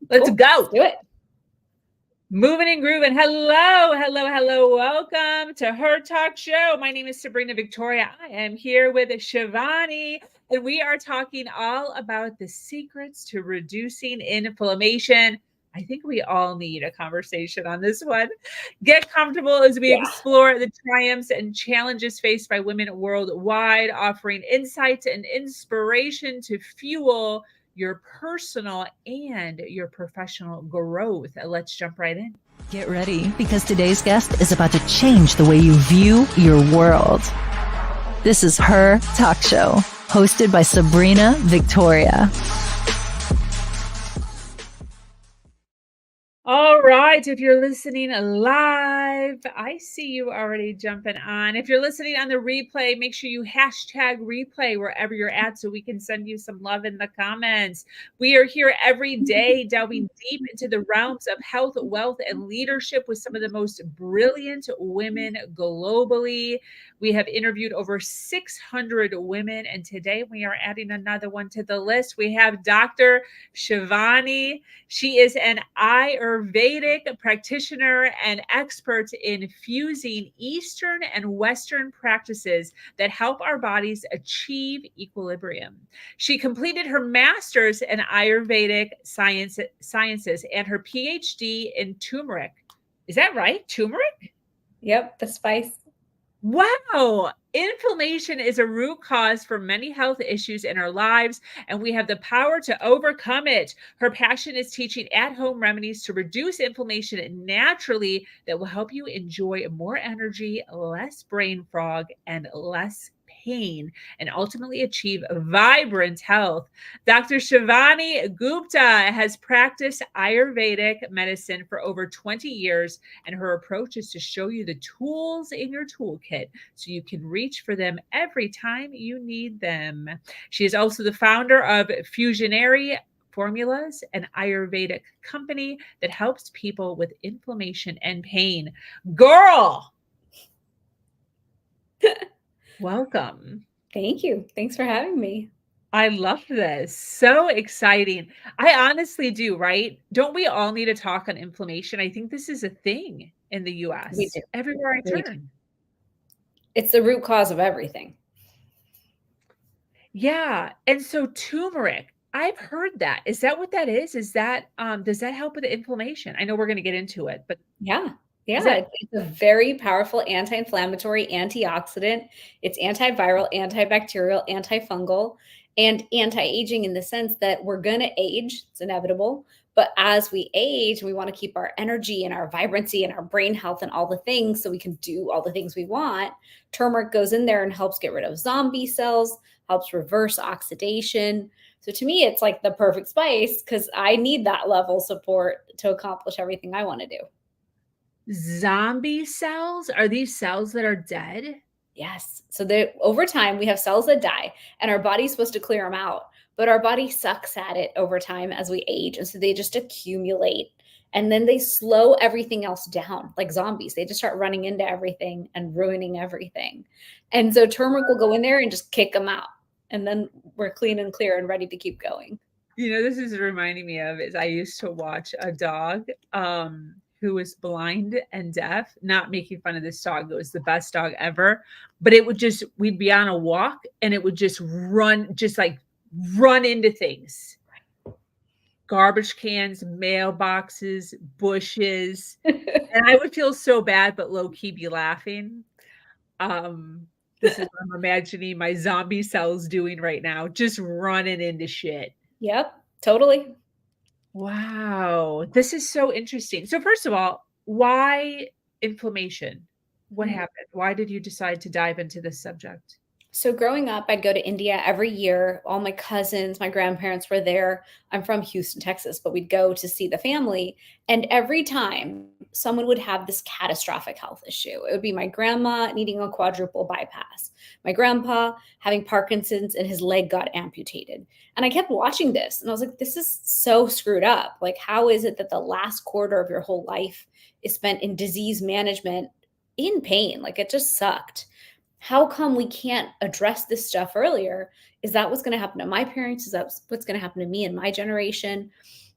Let's Cool. go. Let's do it. Moving and grooving. Hello, hello, hello. Welcome to Her Talk Show. My name is Sabrina Victoria. I am here with Shivani, and we are talking all about the secrets to reducing inflammation. I think we all need a conversation on this one. Get comfortable as we explore the triumphs and challenges faced by women worldwide, offering insights and inspiration to fuel your personal and your professional growth. Let's jump right in. Get ready, because today's guest is about to change the way you view your world. This is Her Talk Show, hosted by Sabrina Victoria. All right. If you're listening live, I see you already jumping on. If you're listening on the replay, make sure you hashtag replay wherever you're at so we can send you some love in the comments. We are here every day delving deep into the realms of health, wealth, and leadership with some of the most brilliant women globally. We have interviewed over 600 women, and today we are adding another one to the list. We have Dr. Shivani. She is an Ayurvedic practitioner and expert in fusing Eastern and Western practices that help our bodies achieve equilibrium. She completed her master's in Ayurvedic Sciences and her PhD in turmeric. Is that right? Turmeric? Yep, the spice. Wow. Inflammation is a root cause for many health issues in our lives, and we have the power to overcome it. Her passion is teaching at-home remedies to reduce inflammation naturally that will help you enjoy more energy, less brain fog, and less pain, and ultimately achieve vibrant health. Dr. Shivani Gupta has practiced Ayurvedic medicine for over 20 years, and her approach is to show you the tools in your toolkit so you can reach for them every time you need them. She is also the founder of Fusionary Formulas, an Ayurvedic company that helps people with inflammation and pain. Girl! Welcome. Thank you. Thanks for having me. I love this. So exciting. I honestly do, right? Don't we all need to talk on inflammation? I think this is a thing in the US. We do. Everywhere I We turn. do. It's the root cause of everything. Yeah. And so turmeric, I've heard that. Is that what that is? Is that does that help with the inflammation? I know we're going to get into it, but Yeah. Yeah. that It's a very powerful anti-inflammatory antioxidant. It's antiviral, antibacterial, antifungal, and anti-aging in the sense that we're going to age. It's inevitable. But as we age, we want to keep our energy and our vibrancy and our brain health and all the things so we can do all the things we want. Turmeric goes in there and helps get rid of zombie cells, helps reverse oxidation. So to me, it's like the perfect spice because I need that level of support to accomplish everything I want to do. zombie cells, are these cells that are dead? Yes. So over time, we have cells that die, and our body's supposed to clear them out, but our body sucks at it over time as we age. And so they just accumulate, and then they slow everything else down like zombies. They just start running into everything and ruining everything. And so turmeric will go in there and just kick them out. And then we're clean and clear and ready to keep going. You know, this is reminding me of is I used to watch a dog who was blind and deaf, not making fun of this dog. It was the best dog ever. But it would just, we'd be on a walk and it would just run into things. Garbage cans, mailboxes, bushes. And I would feel so bad, but low key be laughing. This is what I'm imagining my zombie cells doing right now, just running into shit. Yep, totally. Wow, this is so interesting. So first of all, why inflammation? What happened? Why did you decide to dive into this subject? So growing up, I'd go to India every year. All my cousins, my grandparents were there. I'm from Houston, Texas, but we'd go to see the family. And every time someone would have this catastrophic health issue, it would be my grandma needing a quadruple bypass, my grandpa having Parkinson's and his leg got amputated. And I kept watching this and I was like, this is so screwed up. Like, how is it that the last quarter of your whole life is spent in disease management in pain? Like, it just sucked. How come we can't address this stuff earlier? Is that what's going to happen to my parents? Is that what's going to happen to me and my generation?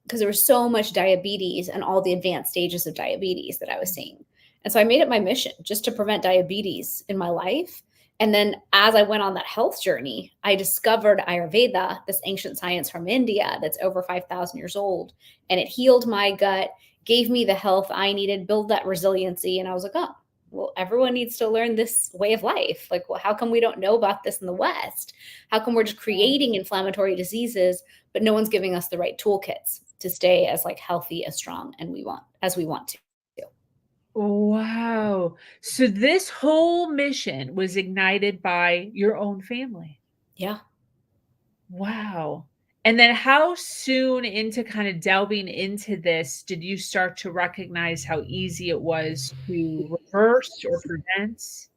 because there was so much diabetes and all the advanced stages of diabetes that I was seeing. And so I made it my mission just to prevent diabetes in my life. And then as I went on that health journey, I discovered Ayurveda, this ancient science from India that's over 5,000 years old. And it healed my gut, gave me the health I needed, build that resiliency. And I was like, oh, well, everyone needs to learn this way of life. Like, well, how come we don't know about this in the West? How come we're just creating inflammatory diseases, but no one's giving us the right toolkits to stay as like healthy, as strong, and as we want to. Wow. So this whole mission was ignited by your own family. Yeah. Wow. And then how soon into kind of delving into this did you start to recognize how easy it was to reverse or prevent?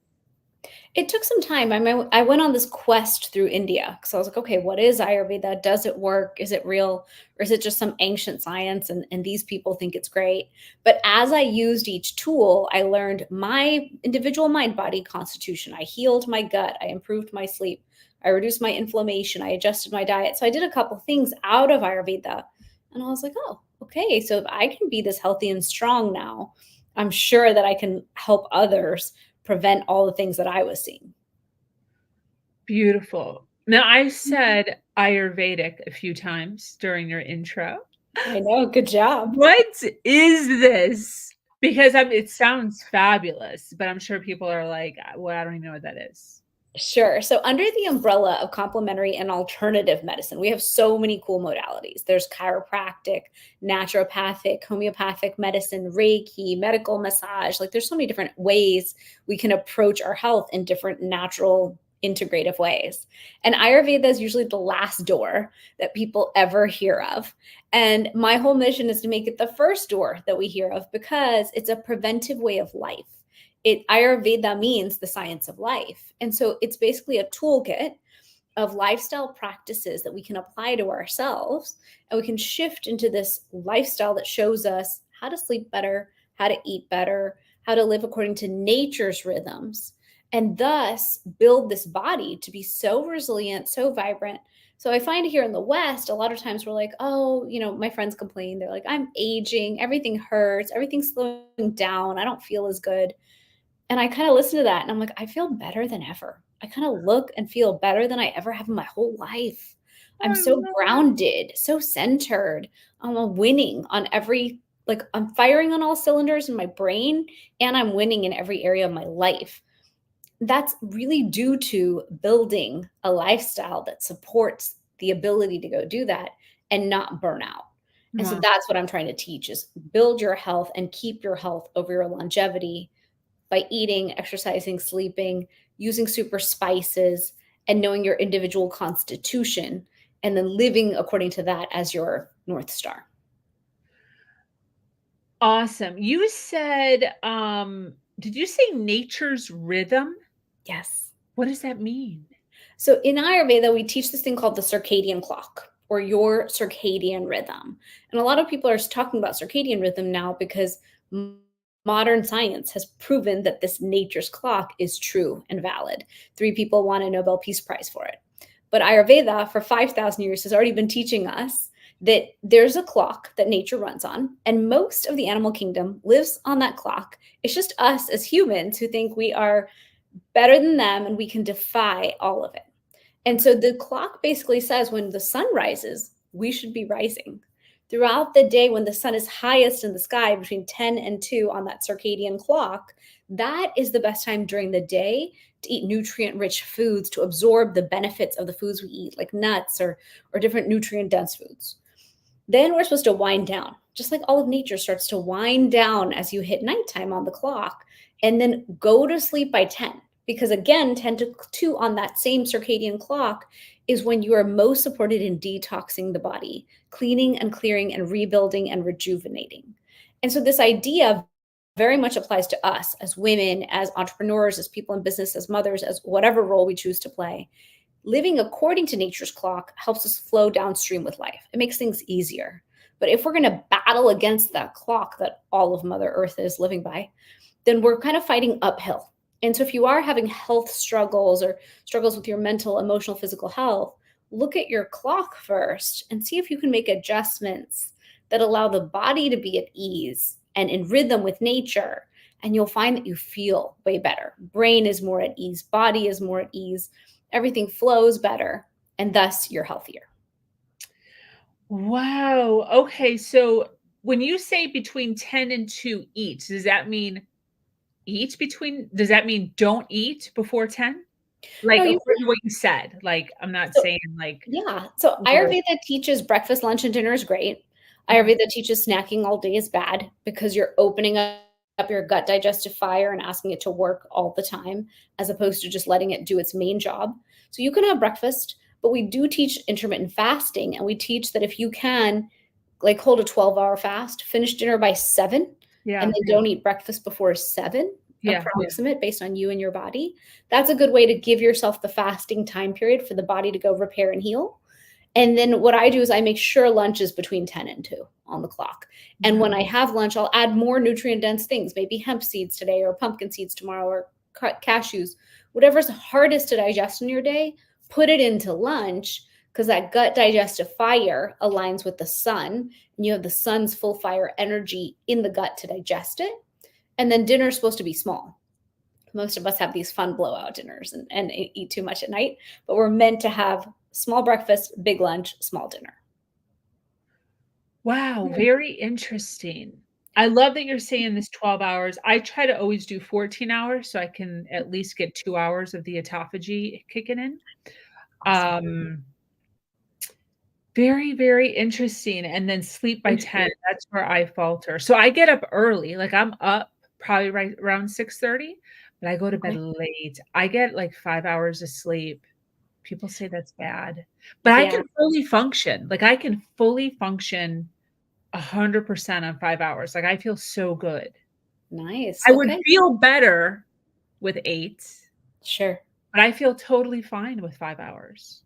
It took some time. I went on this quest through India because I was like, okay, what is Ayurveda? Does it work? Is it real? Or is it just some ancient science and these people think it's great? But as I used each tool, I learned my individual mind body constitution. I healed my gut. I improved my sleep. I reduced my inflammation. I adjusted my diet. So I did a couple things out of Ayurveda. And I was like, oh, okay. So if I can be this healthy and strong now, I'm sure that I can help others prevent all the things that I was seeing. Beautiful. Now, I said Ayurvedic a few times during your intro. I know. Good job. What is this? Because it sounds fabulous, but I'm sure people are like, well, I don't even know what that is. Sure. So under the umbrella of complementary and alternative medicine, we have so many cool modalities. There's chiropractic, naturopathic, homeopathic medicine, Reiki, medical massage. Like there's so many different ways we can approach our health in different natural integrative ways. And Ayurveda is usually the last door that people ever hear of. And my whole mission is to make it the first door that we hear of because it's a preventive way of life. Ayurveda means the science of life. And so it's basically a toolkit of lifestyle practices that we can apply to ourselves. And we can shift into this lifestyle that shows us how to sleep better, how to eat better, how to live according to nature's rhythms, and thus build this body to be so resilient, so vibrant. So I find here in the West, a lot of times we're like, oh, my friends complain. They're like, I'm aging, everything hurts, everything's slowing down. I don't feel as good. And I kind of listen to that and I'm like, I feel better than ever. I kind of look and feel better than I ever have in my whole life. I'm so grounded, so centered. I'm winning on I'm firing on all cylinders in my brain and I'm winning in every area of my life. That's really due to building a lifestyle that supports the ability to go do that and not burn out. And so that's what I'm trying to teach is build your health and keep your health over your longevity by eating, exercising, sleeping, using super spices, and knowing your individual constitution, and then living according to that as your North Star. Awesome. You said, did you say nature's rhythm? Yes. What does that mean? So in Ayurveda, we teach this thing called the circadian clock or your circadian rhythm. And a lot of people are talking about circadian rhythm now because modern science has proven that this nature's clock is true and valid. 3 people won a Nobel Peace Prize for it. But Ayurveda for 5,000 years has already been teaching us that there's a clock that nature runs on, and most of the animal kingdom lives on that clock. It's just us as humans who think we are better than them and we can defy all of it. And so the clock basically says when the sun rises, we should be rising. Throughout the day, when the sun is highest in the sky between 10 and 2 on that circadian clock, that is the best time during the day to eat nutrient-rich foods, to absorb the benefits of the foods we eat, like nuts or different nutrient-dense foods. Then we're supposed to wind down, just like all of nature starts to wind down as you hit nighttime on the clock, and then go to sleep by 10. Because again, 10 to 2 on that same circadian clock is when you are most supported in detoxing the body, cleaning and clearing and rebuilding and rejuvenating. And so this idea very much applies to us as women, as entrepreneurs, as people in business, as mothers, as whatever role we choose to play. Living according to nature's clock helps us flow downstream with life. It makes things easier. But if we're going to battle against that clock that all of Mother Earth is living by, then we're kind of fighting uphill. And so if you are having health struggles or struggles with your mental, emotional, physical health, look at your clock first and see if you can make adjustments that allow the body to be at ease and in rhythm with nature. And you'll find that you feel way better. Brain is more at ease, body is more at ease, everything flows better, and thus you're healthier. Wow. Okay. So when you say between 10 and 2 eat, does that mean does that mean don't eat before 10? Like, No, you according to what you said, like, I'm not so saying like yeah. So over. Ayurveda teaches breakfast, lunch, and dinner is great. Mhm. Ayurveda teaches snacking all day is bad because you're opening up your gut digestive fire and asking it to work all the time, as opposed to just letting it do its main job. So you can have breakfast, but we do teach intermittent fasting, and we teach that if you can, like, hold a 12-hour fast, finish dinner by 7, and Yeah. then don't eat breakfast before 7, Yeah. approximate based on you and your body. That's a good way to give yourself the fasting time period for the body to go repair and heal. And then what I do is I make sure lunch is between 10 and 2 on the clock. And Mhm. when I have lunch, I'll add more nutrient dense things, maybe hemp seeds today or pumpkin seeds tomorrow or cashews, whatever's hardest to digest in your day, put it into lunch because that gut digestive fire aligns with the sun and you have the sun's full fire energy in the gut to digest it. And then dinner is supposed to be small. Most of us have these fun blowout dinners and eat too much at night, but we're meant to have small breakfast, big lunch, small dinner. Wow, Yeah. very interesting. I love that you're saying this 12 hours. I try to always do 14 hours so I can at least get 2 hours of the autophagy kicking in. Awesome. Um, very, very interesting, and then sleep by 10, Interesting. that's where I falter. So I get up early, like, I'm up probably right around 6:30, but I go to bed Okay. late. I get, like, 5 hours of sleep. People say that's bad, but I Yeah. can fully function. Like, I can fully function 100% on 5 hours. Like, I feel so good. Nice. I would Okay. feel better with 8, Sure. but I feel totally fine with 5 hours.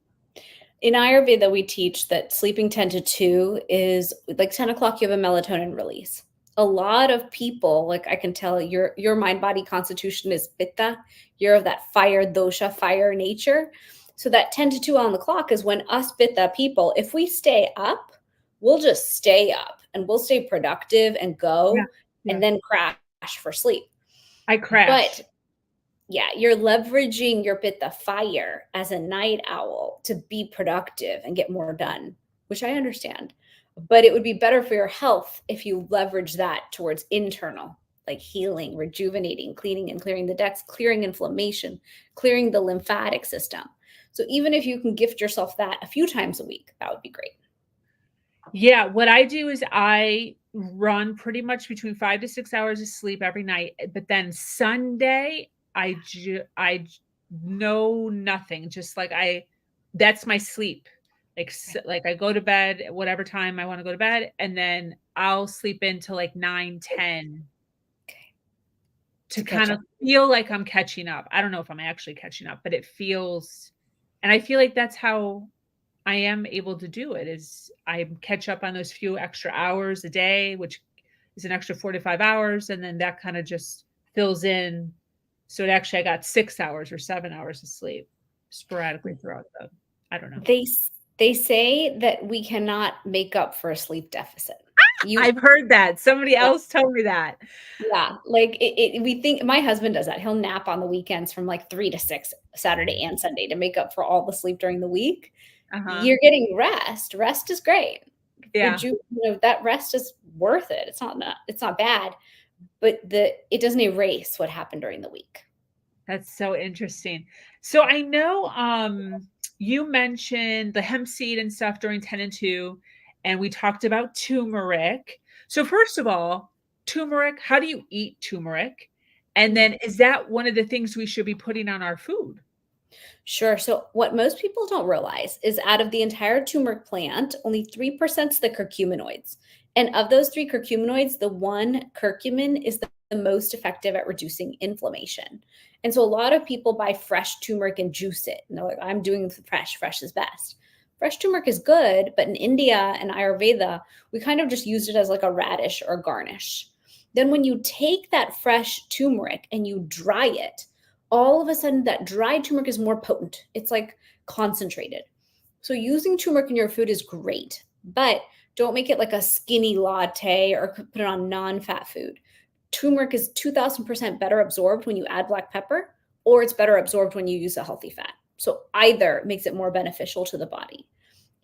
In Ayurveda, we teach that sleeping 10 to 2 is like 10 o'clock, you have a melatonin release. A lot of people, like I can tell your mind body constitution is pitta. You're of that fire dosha, fire nature. So that 10 to 2 on the clock is when us pitta people, if we stay up, we'll just stay up and we'll stay productive and Yeah, go yeah. and then crash for sleep. I crash. But yeah, you're leveraging your pitta fire as a night owl to be productive and get more done, which I understand. But it would be better for your health if you leverage that towards internal, like healing, rejuvenating, cleaning and clearing the decks, clearing inflammation, clearing the lymphatic system. So even if you can gift yourself that a few times a week, that would be great. Yeah, what I do is I run pretty much between 5 to 6 hours of sleep every night, but then Sunday, I know nothing, just like I that's my sleep. Like I go to bed at whatever time I wanna go to bed, and then I'll sleep into like 9, 10 Okay. to To catch kind up. of feel like I'm catching up. I don't know if I'm actually catching up, but it feels and I feel like that's how I am able to do it is I catch up on those few extra hours a day, which is an extra 4 to 5 hours, and then that kinda just fills in. So it actually I got 6 hours or 7 hours of sleep sporadically throughout the I don't know. They say that we cannot make up for a sleep deficit. You I've heard that. Somebody else told me that. Yeah, like, we think my husband does that. He'll nap on the weekends from, like, 3 to 6, Saturday and Sunday to make up for all the sleep during the week. Uh-huh. You're getting rest. Rest is great. Yeah. That rest is worth it. It's not bad, but it doesn't erase what happened during the week. That's so interesting. So I know you mentioned the hemp seed and stuff during 10 and 2, and we talked about turmeric. So first of all, turmeric, how do you eat turmeric? And Mm. then is that one of the things we should be putting on our food? Sure. So, what most people don't realize is out of the entire turmeric plant, only 3% is the curcuminoids. And of those three curcuminoids, the one curcumin is the most effective at reducing inflammation. And so, a lot of people buy fresh turmeric and juice it. And they're like, I'm doing fresh, fresh is best. Fresh turmeric is good, but in India and Ayurveda, we kind of just used it as like a radish or garnish. Then, when you take that fresh turmeric and you dry it, all of a sudden that dried turmeric is more potent. It's like concentrated. So using turmeric in your food is great, but Don't make it like a skinny latte or put it on non-fat food. Turmeric is 2000% better absorbed when you add black pepper, or it's better absorbed when you use a healthy fat. So either makes it more beneficial to the body.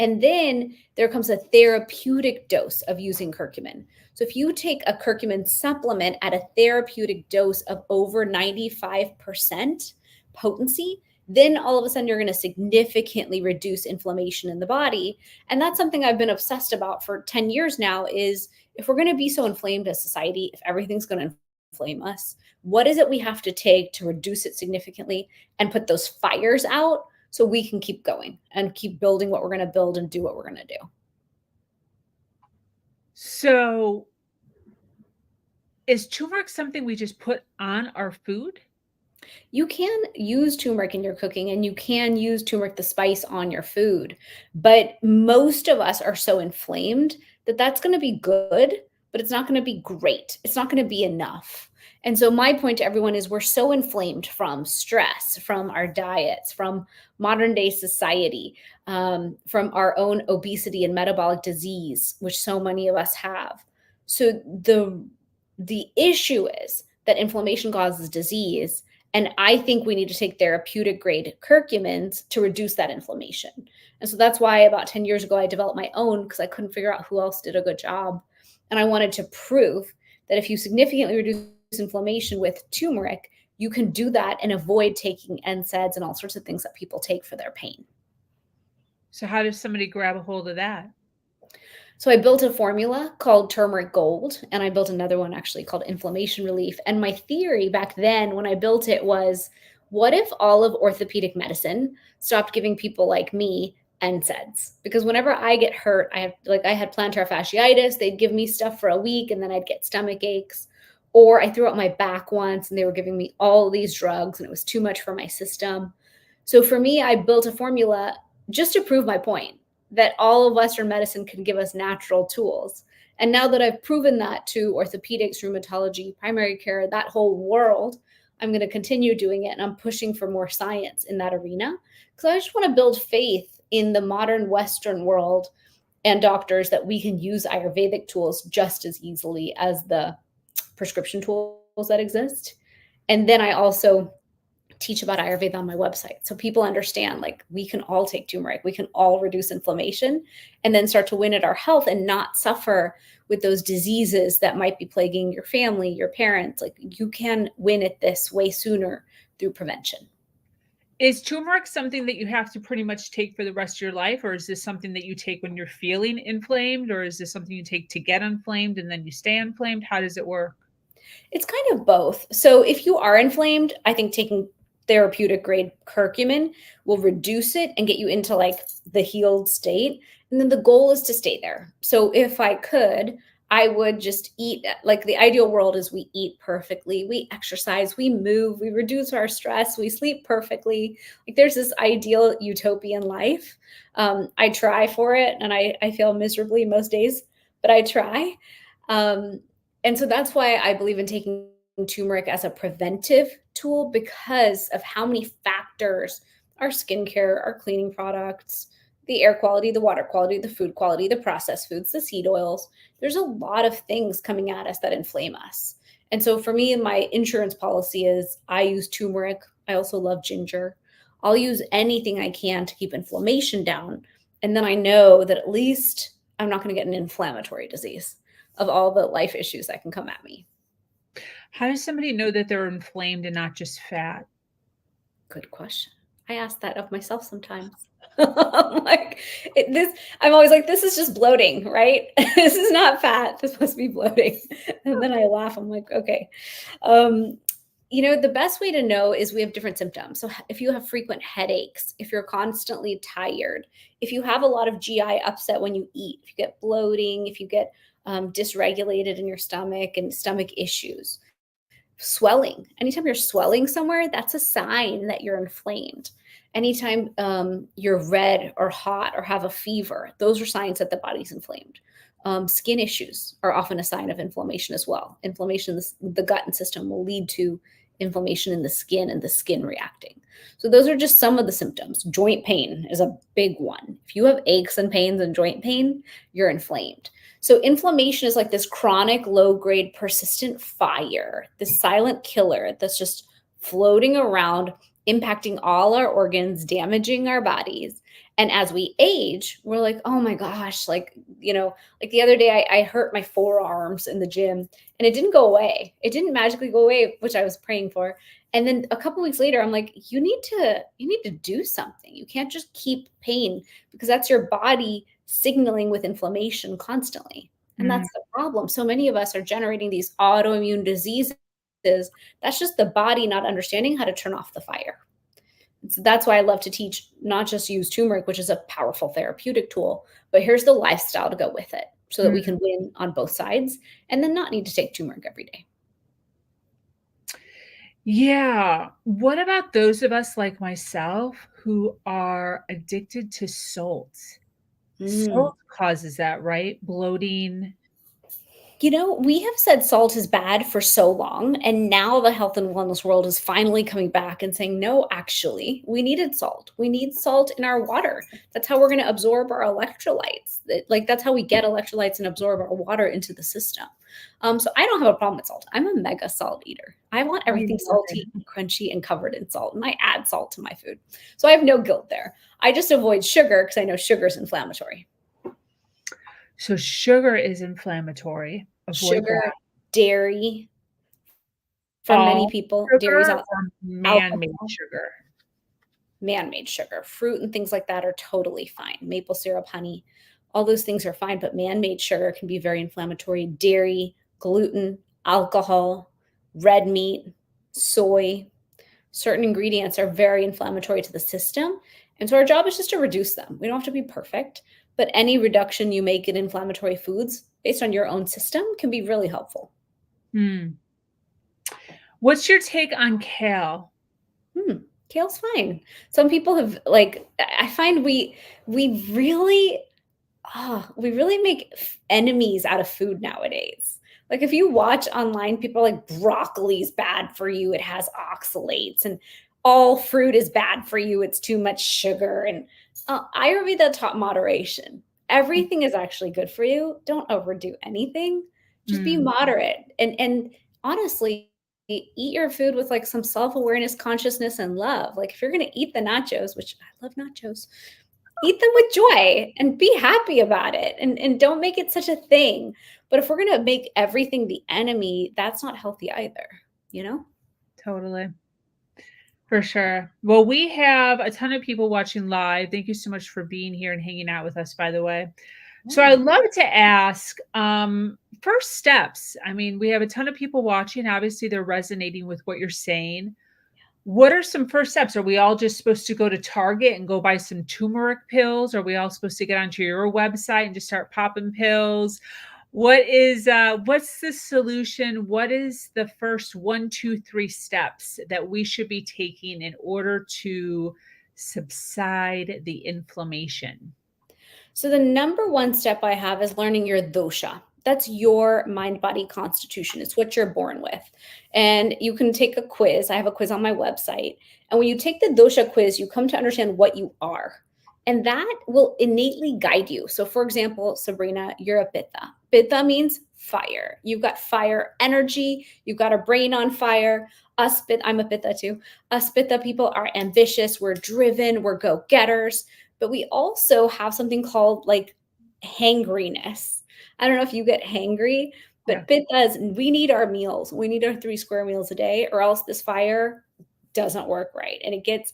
And then there comes a therapeutic dose of using curcumin. So if you take a curcumin supplement at a therapeutic dose of over 95% potency, then all of a sudden you're going to significantly reduce inflammation in the body. And that's something I've been obsessed about for 10 years now is if we're going to be so inflamed as society, if everything's going to inflame us, what is it we have to take to reduce it significantly and put those fires out so we can keep going and keep building what we're going to build and do what we're going to do? So is turmeric something we just put on our food? You can use turmeric in your cooking and you can use turmeric, the spice, on your food. But most of us are so inflamed that that's going to be good, but it's not going to be great. It's not going to be enough. And so my point to everyone is we're so inflamed from stress, from our diets, from modern day society, from our own obesity and metabolic disease, which so many of us have. So the issue is that inflammation causes disease. And I think we need to take therapeutic grade curcumins to reduce that inflammation. And so that's why about 10 years ago, I developed my own because I couldn't figure out who else did a good job. And I wanted to prove that if you significantly reduce inflammation with turmeric, you can do that and avoid taking NSAIDs and all sorts of things that people take for their pain. So how does somebody grab a hold of that? So I built a formula called Turmeric Gold, and I built another one actually called Inflammation Relief. And my theory back then when I built it was, what if all of orthopedic medicine stopped giving people like me NSAIDs? Because whenever I get hurt, I had plantar fasciitis, they'd give me stuff for a week and then I'd get stomach aches. Or I threw out my back once and they were giving me all these drugs and it was too much for my system. So for me, I built a formula just to prove my point that all of Western medicine can give us natural tools. And now that I've proven that to orthopedics, rheumatology, primary care, that whole world, I'm going to continue doing it. And I'm pushing for more science in that arena because I just want to build faith in the modern Western world and doctors that we can use Ayurvedic tools just as easily as the prescription tools that exist. And then I also teach about Ayurveda on my website. So people understand, like, we can all take turmeric, we can all reduce inflammation and then start to win at our health and not suffer with those diseases that might be plaguing your family, your parents. Like, you can win at this way sooner through prevention. Is turmeric something that you have to pretty much take for the rest of your life? Or is this something that you take when you're feeling inflamed? Or is this something you take to get inflamed and then you stay inflamed? How does it work? It's kind of both. So if you are inflamed, I think taking therapeutic grade curcumin will reduce it and get you into like the healed state. And then the goal is to stay there. So if I could, I would just eat, like, the ideal world is we eat perfectly, we exercise, we move, we reduce our stress, we sleep perfectly. Like, there's this ideal utopian life. I try for it and I fail miserably most days, but I try. And so that's why I believe in taking turmeric as a preventive tool, because of how many factors: our skincare, our cleaning products, the air quality, the water quality, the food quality, the processed foods, the seed oils. There's a lot of things coming at us that inflame us. And so for me, my insurance policy is I use turmeric. I also love ginger. I'll use anything I can to keep inflammation down. And then I know that at least I'm not going to get an inflammatory disease of all the life issues that can come at me. How does somebody know that they're inflamed and not just fat? Good question. I ask that of myself sometimes. I'm always like, this is just bloating, right? This is not fat. This must be bloating. And then I laugh. I'm like, okay. The best way to know is we have different symptoms. So if you have frequent headaches, if you're constantly tired, if you have a lot of GI upset when you eat, if you get bloating, if you get dysregulated in your stomach and stomach issues, swelling. Anytime you're swelling somewhere, that's a sign that you're inflamed. Anytime you're red or hot or have a fever, those are signs that the body's inflamed. Skin issues are often a sign of inflammation as well. Inflammation in the gut and system will lead to inflammation in the skin and the skin reacting. So those are just some of the symptoms. Joint pain is a big one. If you have aches and pains and joint pain, you're inflamed. So inflammation is like this chronic, low-grade, persistent fire, this silent killer that's just floating around, impacting all our organs, damaging our bodies. And as we age, we're like, oh my gosh, like, like the other day I hurt my forearms in the gym and it didn't go away. It didn't magically go away, which I was praying for. And then a couple weeks later, I'm like, you need to do something. You can't just keep pain, because that's your body signaling with inflammation constantly. And that's the problem. So many of us are generating these autoimmune diseases. That's just the body not understanding how to turn off the fire. So that's why I love to teach, not just use turmeric, which is a powerful therapeutic tool, but here's the lifestyle to go with it so that we can win on both sides and then not need to take turmeric every day. Yeah. What about those of us like myself who are addicted to salt? Salt causes that, right? Bloating. We have said salt is bad for so long, and now the health and wellness world is finally coming back and saying, no, actually, we needed salt. We need salt in our water. That's how we're going to absorb our electrolytes. That's how we get electrolytes and absorb our water into the system. So I don't have a problem with salt. I'm a mega salt eater. I want everything salty and crunchy and covered in salt, and I add salt to my food. So I have no guilt there. I just avoid sugar because I know sugar is inflammatory. So sugar is inflammatory. Avoid Sugar, that. dairy. For many people, dairy's man-made sugar. Man-made sugar. Fruit and things like that are totally fine. Maple syrup, honey, all those things are fine, but man-made sugar can be very inflammatory. Dairy, gluten, alcohol, red meat, soy, certain ingredients are very inflammatory to the system. And so our job is just to reduce them. We don't have to be perfect, but any reduction you make in inflammatory foods based on your own system can be really helpful. What's your take on kale? Kale's fine. Some people have, I find we really make enemies out of food nowadays. Like if you watch online, people are like, broccoli's bad for you. It has oxalates, and all fruit is bad for you. It's too much sugar. And Ayurveda taught moderation. Everything is actually good for you. Don't overdo anything. Just be moderate. And honestly, eat your food with like some self-awareness, consciousness, and love. Like if you're going to eat the nachos, which I love nachos, eat them with joy and be happy about it. And don't make it such a thing. But if we're going to make everything the enemy, that's not healthy either, Totally. For sure. Well, we have a ton of people watching live. Thank you so much for being here and hanging out with us, by the way. So I'd love to ask, first steps. I mean, we have a ton of people watching. Obviously, they're resonating with what you're saying. What are some first steps? Are we all just supposed to go to Target and go buy some turmeric pills? Are we all supposed to get onto your website and just start popping pills? What's the solution? What is the first 1, 2, 3 steps that we should be taking in order to subside the inflammation? So the number one step I have is learning your dosha. That's your mind, body constitution. It's what you're born with. And you can take a quiz. I have a quiz on my website. And when you take the dosha quiz, you come to understand what you are. And that will innately guide you. So for example, Sabrina, you're a pitta. Pitta means fire. You've got fire energy. You've got a brain on fire. I'm a pitta too. Us pitta people are ambitious. We're driven. We're go-getters. But we also have something called like hangriness. I don't know if you get hangry, but pittas, we need our meals. We need our 3 square meals a day, or else this fire doesn't work right. And it gets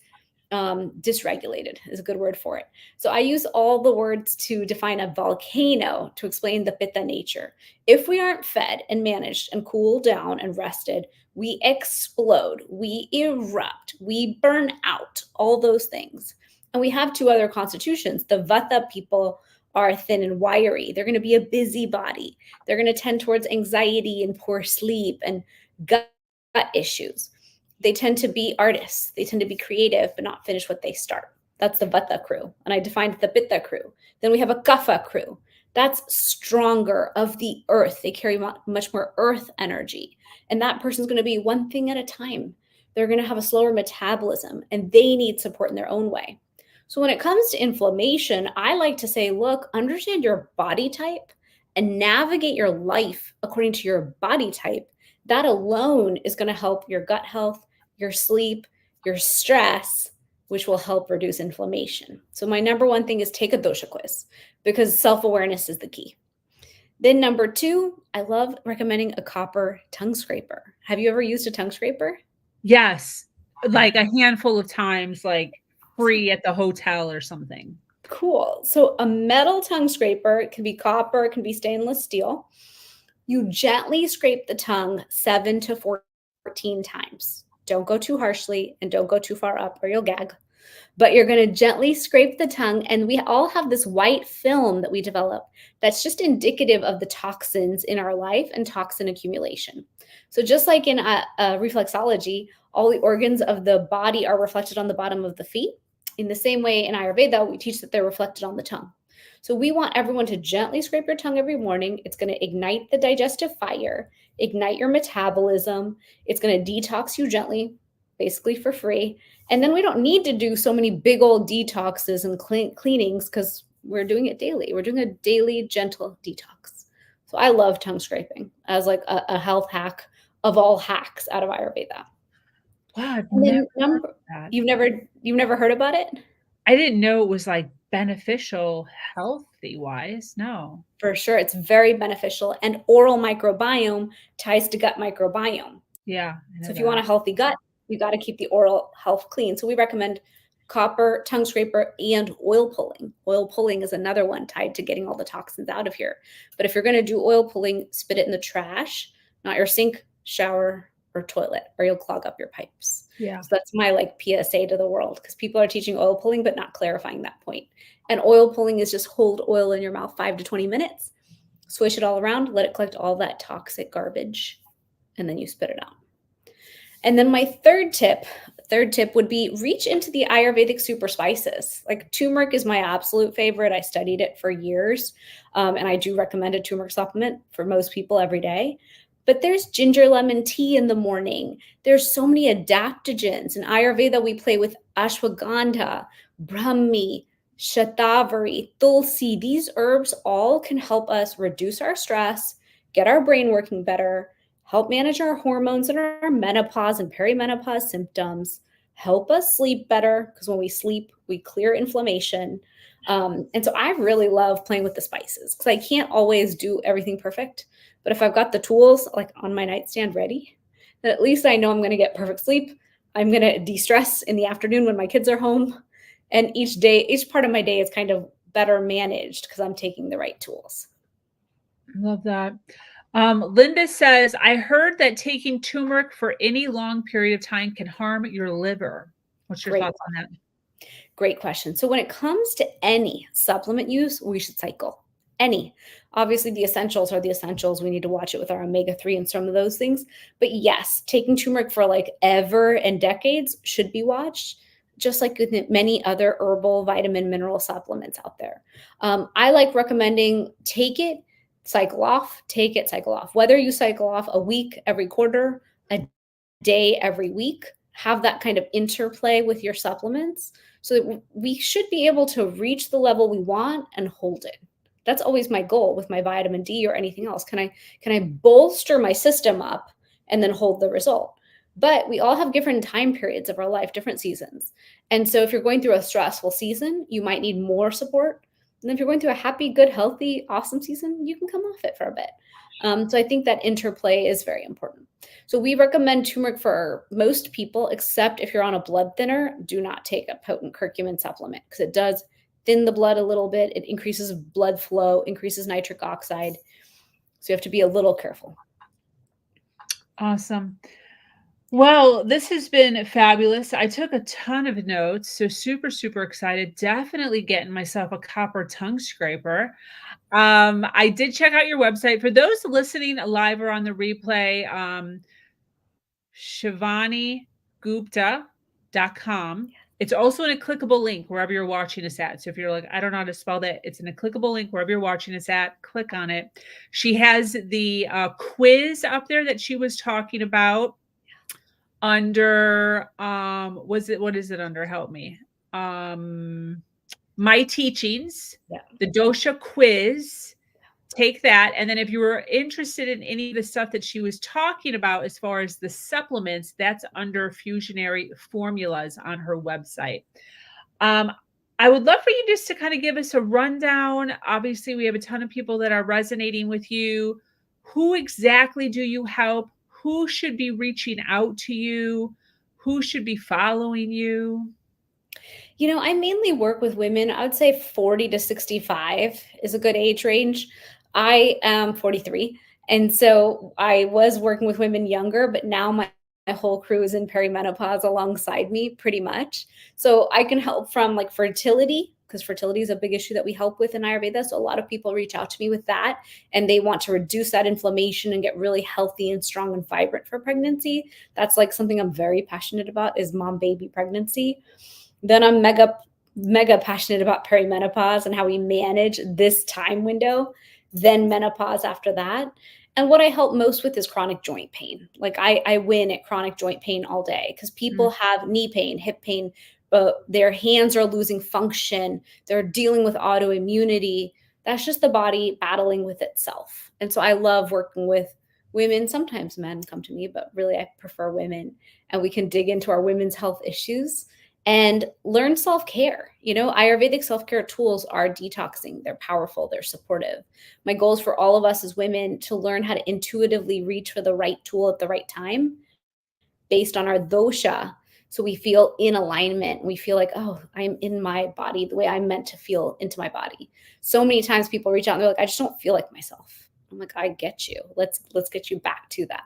dysregulated is a good word for it. So I use all the words to define a volcano to explain the pitta nature. If we aren't fed and managed and cooled down and rested, we explode, we erupt, we burn out, all those things. And we have 2 other constitutions. The Vata people are thin and wiry. They're going to be a busybody. They're going to tend towards anxiety and poor sleep and gut issues. They tend to be artists. They tend to be creative, but not finish what they start. That's the Vata crew. And I defined the Pitta crew. Then we have a Kapha crew. That's stronger, of the earth. They carry much more earth energy. And that person's going to be one thing at a time. They're going to have a slower metabolism, and they need support in their own way. So when it comes to inflammation, I like to say, look, understand your body type and navigate your life according to your body type. That alone is going to help your gut health, your sleep, your stress, which will help reduce inflammation. So my number one thing is take a dosha quiz, because self-awareness is the key. Then number two, I love recommending a copper tongue scraper. Have you ever used a tongue scraper? Yes. Like a handful of times, like free at the hotel or something. Cool. So a metal tongue scraper, it can be copper, it can be stainless steel. You gently scrape the tongue 7 to 14 times. Don't go too harshly and don't go too far up or you'll gag. But you're going to gently scrape the tongue. And we all have this white film that we develop that's just indicative of the toxins in our life and toxin accumulation. So just like in reflexology, all the organs of the body are reflected on the bottom of the feet. In the same way in Ayurveda, we teach that they're reflected on the tongue. So we want everyone to gently scrape your tongue every morning. It's going to ignite the digestive fire, ignite your metabolism. It's going to detox you gently, basically for free. And then we don't need to do so many big old detoxes and cleanings because we're doing it daily. We're doing a daily gentle detox. So I love tongue scraping as like a health hack of all hacks out of Ayurveda. Wow, I've And then never heard of that. you've never heard about it? I didn't know it was like beneficial healthy wise. No. For sure. It's very beneficial. And oral microbiome ties to gut microbiome. Yeah. I know So if you want a healthy gut, you got to keep the oral health clean. So we recommend copper, tongue scraper, and oil pulling. Oil pulling is another one tied to getting all the toxins out of here. But if you're going to do oil pulling, spit it in the trash, not your sink, shower, or toilet, or you'll clog up your pipes. Yeah. So that's my like PSA to the world, because people are teaching oil pulling, but not clarifying that point. And oil pulling is just hold oil in your mouth 5 to 20 minutes, swish it all around, let it collect all that toxic garbage, and then you spit it out. And then my third tip would be reach into the Ayurvedic super spices. Like turmeric is my absolute favorite. I studied it for years. And I do recommend a turmeric supplement for most people every day. But there's ginger lemon tea in the morning. There's so many adaptogens. In Ayurveda, we play with ashwagandha, brahmi, shatavari, tulsi. These herbs all can help us reduce our stress, get our brain working better, help manage our hormones and our menopause and perimenopause symptoms, help us sleep better, because when we sleep, we clear inflammation. And so I really love playing with the spices, because I can't always do everything perfect. But if I've got the tools like on my nightstand ready, then at least I know I'm going to get perfect sleep. I'm going to de-stress in the afternoon when my kids are home. And each part of my day is kind of better managed because I'm taking the right tools. Love that. Linda says, I heard that taking turmeric for any long period of time can harm your liver. What's your thoughts on that? Great question. So when it comes to any supplement use, we should cycle. Any. Obviously, the essentials are the essentials. We need to watch it with our omega-3 and some of those things. But yes, taking turmeric for like ever and decades should be watched, just like with many other herbal vitamin mineral supplements out there. I like recommending take it, cycle off, take it, cycle off. Whether you cycle off a week every quarter, a day every week, have that kind of interplay with your supplements so that we should be able to reach the level we want and hold it. That's always my goal with my vitamin D or anything else. Can I bolster my system up and then hold the result? But we all have different time periods of our life, different seasons. And so if you're going through a stressful season, you might need more support. And if you're going through a happy, good, healthy, awesome season, you can come off it for a bit. So I think that interplay is very important. So we recommend turmeric for most people, except if you're on a blood thinner, do not take a potent curcumin supplement, because it does thin the blood a little bit. It increases blood flow, increases nitric oxide. So you have to be a little careful. Awesome. Well, this has been fabulous. I took a ton of notes, so super, super excited. Definitely getting myself a copper tongue scraper. I did check out your website. For those listening live or on the replay, ShivaniGupta.com. It's also in a clickable link wherever you're watching us at. So if you're like, I don't know how to spell that, it's in a clickable link wherever you're watching us at. Click on it. She has the quiz up there that she was talking about. under, what is it under? Help me. My teachings, Yeah. the dosha quiz, take that. And then if you were interested in any of the stuff that she was talking about, as far as the supplements, that's under Fusionary Formulas on her website. I would love for you just to kind of give us a rundown. Obviously, we have a ton of people that are resonating with you. Who exactly do you help? Who should be reaching out to you? Who should be following you? I mainly work with women. I would say 40 to 65 is a good age range. I am 43. And so I was working with women younger, but now my whole crew is in perimenopause alongside me pretty much. So I can help from like fertility, because fertility is a big issue that we help with in Ayurveda. So a lot of people reach out to me with that, and they want to reduce that inflammation and get really healthy and strong and vibrant for pregnancy. That's like something I'm very passionate about, is mom baby pregnancy. Then I'm mega passionate about perimenopause and how we manage this time window, then menopause after that. And what I help most with is chronic joint pain. Like I win at chronic joint pain all day, because people have knee pain, hip pain, their hands are losing function, they're dealing with autoimmunity. That's just the body battling with itself. And so I love working with women. Sometimes men come to me, but really I prefer women. And we can dig into our women's health issues and learn self-care. Ayurvedic self-care tools are detoxing. They're powerful. They're supportive. My goal is for all of us as women to learn how to intuitively reach for the right tool at the right time based on our dosha. So we feel in alignment. We feel like, oh, I'm in my body the way I'm meant to feel into my body. So many times people reach out and they're like, I just don't feel like myself. I'm like, I get you. Let's get you back to that.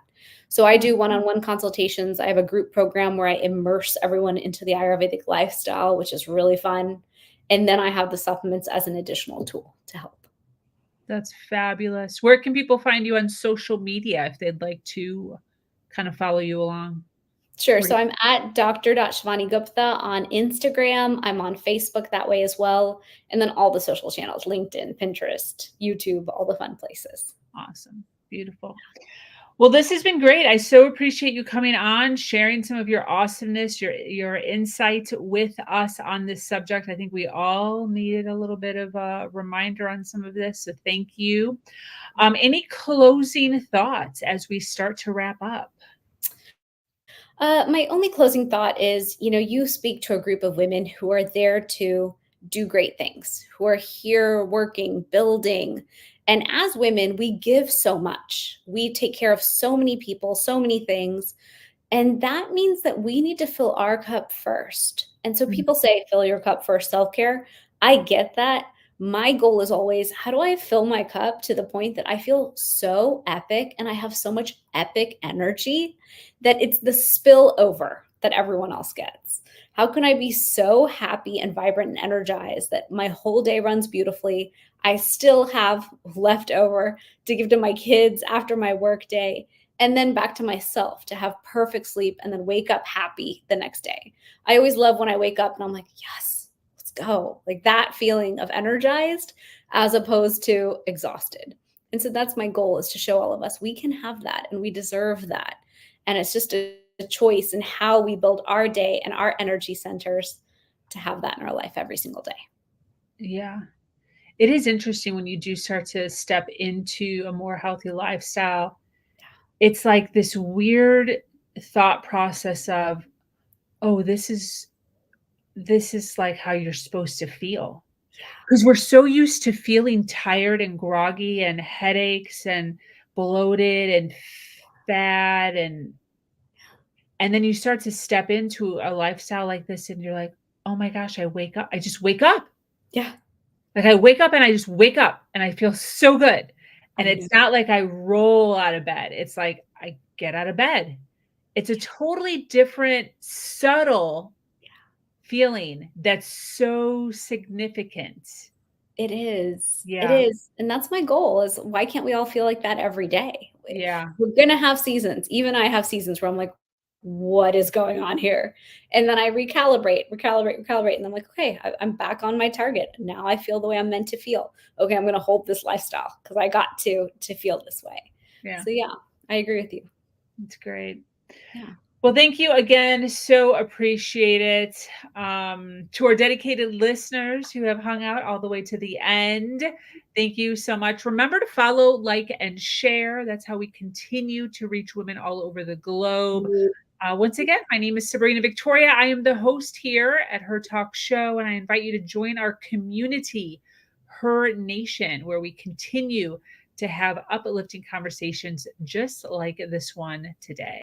So I do one-on-one consultations. I have a group program where I immerse everyone into the Ayurvedic lifestyle, which is really fun. And then I have the supplements as an additional tool to help. That's fabulous. Where can people find you on social media if they'd like to kind of follow you along? Sure. So I'm at Dr. Gupta on Instagram. I'm on Facebook that way as well. And then all the social channels, LinkedIn, Pinterest, YouTube, all the fun places. Awesome. Beautiful. Well, this has been great. I so appreciate you coming on, sharing some of your awesomeness, your insight with us on this subject. I think we all needed a little bit of a reminder on some of this. So thank you. Any closing thoughts as we start to wrap up? My only closing thought is, you speak to a group of women who are there to do great things, who are here working, building. And as women, we give so much. We take care of so many people, so many things. And that means that we need to fill our cup first. And so people say, fill your cup first, self-care. I get that. My goal is always, how do I fill my cup to the point that I feel so epic and I have so much epic energy that it's the spillover that everyone else gets? How can I be so happy and vibrant and energized that my whole day runs beautifully? I still have leftover to give to my kids after my work day, and then back to myself to have perfect sleep and then wake up happy the next day. I always love when I wake up and I'm like, yes, let's go. Like that feeling of energized as opposed to exhausted. And so that's my goal, is to show all of us we can have that and we deserve that. And it's just a choice in how we build our day and our energy centers to have that in our life every single day. Yeah. It is interesting when you do start to step into a more healthy lifestyle. It's like this weird thought process of, oh, this is like how you're supposed to feel. Because we're so used to feeling tired and groggy and headaches and bloated and fat, and then you start to step into a lifestyle like this and you're like, oh my gosh, I just wake up. Yeah. Like I wake up and I just wake up and I feel so good. And it's Mm-hmm. not like I roll out of bed. It's like I get out of bed. It's a totally different, subtle feeling that's so significant. It is. It Yeah. is. And that's my goal, is why can't we all feel like that every day? Yeah. We're going to have seasons. Even I have seasons where I'm like, what is going on here? And then I recalibrate. And I'm like, okay, I'm back on my target. Now I feel the way I'm meant to feel. Okay, I'm going to hold this lifestyle because I got to feel this way. Yeah. So yeah, I agree with you. It's great. Yeah. Well, thank you again. So appreciate it. To our dedicated listeners who have hung out all the way to the end, thank you so much. Remember to follow, like, and share. That's how we continue to reach women all over the globe. Once again, my name is Sabrina Victoria. I am the host here at Her Talk Show, and I invite you to join our community, Her Nation, where we continue to have uplifting conversations just like this one today.